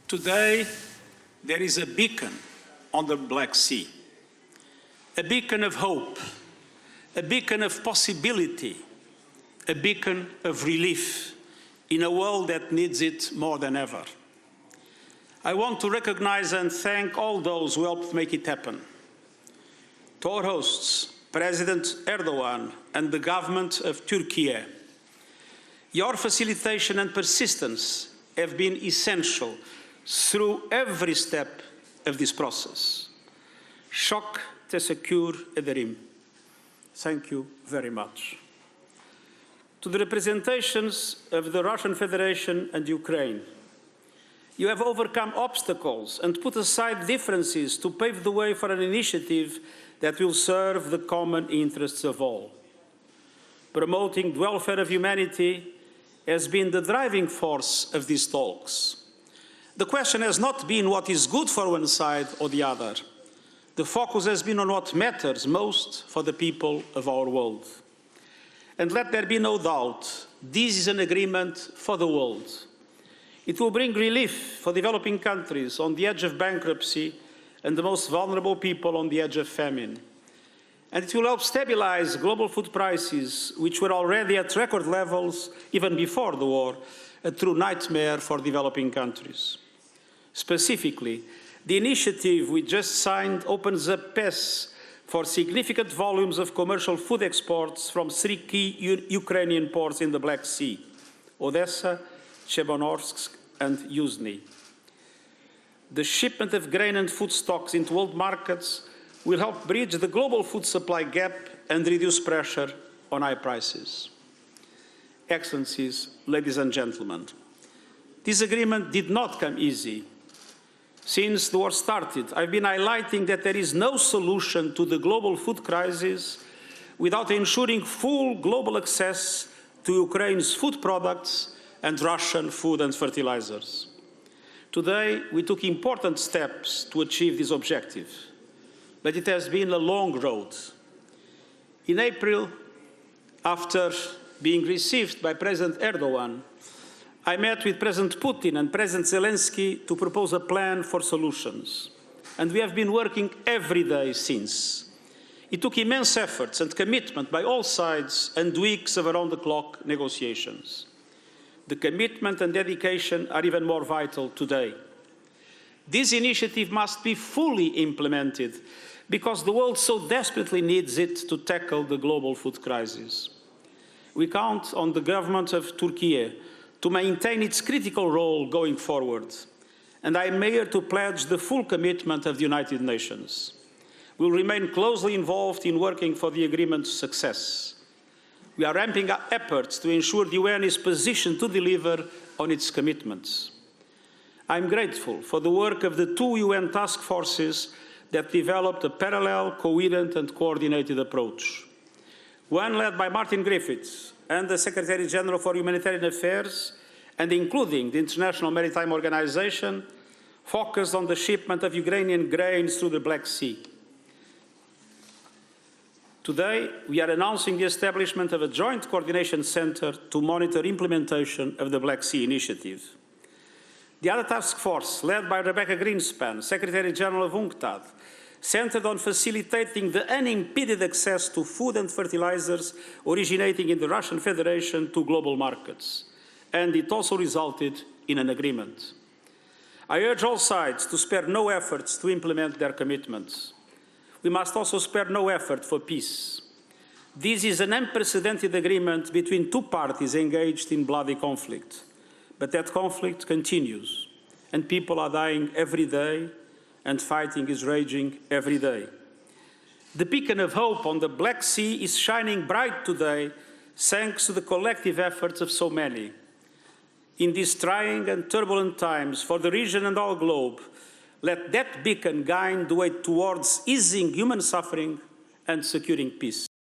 Today, there is a beacon on the Black Sea, a beacon of hope, a beacon of possibility, a beacon of relief in a world that needs it more than ever. I want to recognize and thank all those who helped make it happen. To our hosts, President Erdogan and the government of Turkey, your facilitation and persistence have been essential through every step of this process. Çok teşekkür ederim. Thank you very much. To the representations of the Russian Federation and Ukraine, you have overcome obstacles and put aside differences to pave the way for an initiative that will serve the common interests of all. Promoting the welfare of humanity has been the driving force of these talks. The question has not been what is good for one side or the other. The focus has been on what matters most for the people of our world. And let there be no doubt, this is an agreement for the world. It will bring relief for developing countries on the edge of bankruptcy and the most vulnerable people on the edge of famine. And it will help stabilize global food prices, which were already at record levels even before the war, a true nightmare for developing countries. Specifically, the initiative we just signed opens up paths for significant volumes of commercial food exports from three key Ukrainian ports in the Black Sea: Odessa, Chernivtsi, and Yuzhny. The shipment of grain and food stocks into world markets will help bridge the global food supply gap and reduce pressure on high prices. Excellencies, ladies and gentlemen, this agreement did not come easy. Since the war started, I've been highlighting that there is no solution to the global food crisis without ensuring full global access to Ukraine's food products and Russian food and fertilizers. Today, we took important steps to achieve this objective, but it has been a long road. In April, after being received by President Erdogan, I met with President Putin and President Zelensky to propose a plan for solutions, and we have been working every day since. It took immense efforts and commitment by all sides and weeks of around-the-clock negotiations. The commitment and dedication are even more vital today. This initiative must be fully implemented because the world so desperately needs it to tackle the global food crisis. We count on the government of Turkey to maintain its critical role going forward, and I am here to pledge the full commitment of the United Nations. We will remain closely involved in working for the agreement's success. We are ramping up efforts to ensure the UN is positioned to deliver on its commitments. I am grateful for the work of the two UN task forces that developed a parallel, coherent and coordinated approach. One led by Martin Griffiths and the Secretary General for Humanitarian Affairs, and including the International Maritime Organization, focused on the shipment of Ukrainian grains through the Black Sea. Today, we are announcing the establishment of a joint coordination center to monitor implementation of the Black Sea Initiative. The other task force, led by Rebecca Greenspan, Secretary General of UNCTAD, centered on facilitating the unimpeded access to food and fertilizers originating in the Russian Federation to global markets. And it also resulted in an agreement. I urge all sides to spare no efforts to implement their commitments. We must also spare no effort for peace. This is an unprecedented agreement between two parties engaged in bloody conflict. But that conflict continues, and people are dying every day, and fighting is raging every day. The beacon of hope on the Black Sea is shining bright today, thanks to the collective efforts of so many. In these trying and turbulent times for the region and our globe, let that beacon guide the way towards easing human suffering and securing peace.